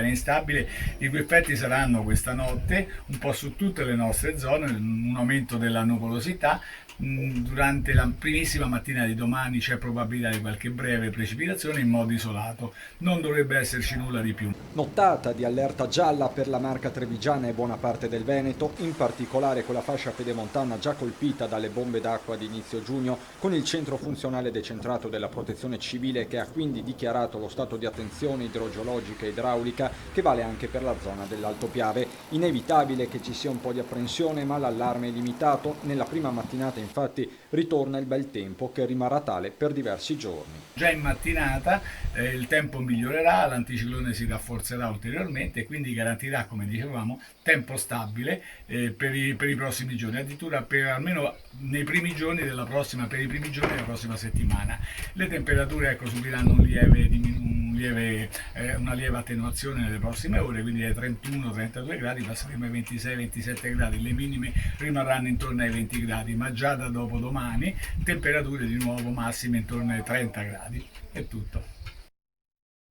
aria instabile. I cui effetti saranno questa notte un po' su tutte le nostre zone, un aumento della nuvolosità. Durante la primissima mattina di domani c'è probabilità di qualche breve precipitazione in modo isolato, non dovrebbe esserci nulla di più. Nottata di allerta gialla per la Marca Trevigiana e buona parte del Veneto, in particolare con la fascia pedemontana già colpita dalle bombe d'acqua di inizio giugno, con il centro funzionale decentrato della Protezione Civile che ha quindi dichiarato lo stato di attenzione idrogeologica e idraulica che vale anche per la zona dell'Alto Piave. Inevitabile che ci sia un po' di apprensione, ma l'allarme è limitato. Nella prima mattinata infatti ritorna il bel tempo che rimarrà tale per diversi giorni. Già in mattinata il tempo migliorerà, l'anticiclone si rafforzerà ulteriormente e quindi garantirà, come dicevamo, tempo stabile per i prossimi giorni, addirittura per almeno nei primi giorni della prossima, per i primi giorni della prossima settimana. Le temperature subiranno una lieve attenuazione nelle prossime ore, quindi dai 31-32 gradi passeremo ai 26-27 gradi, le minime rimarranno intorno ai 20 gradi, ma già da dopodomani temperature di nuovo massime intorno ai 30 gradi. È tutto.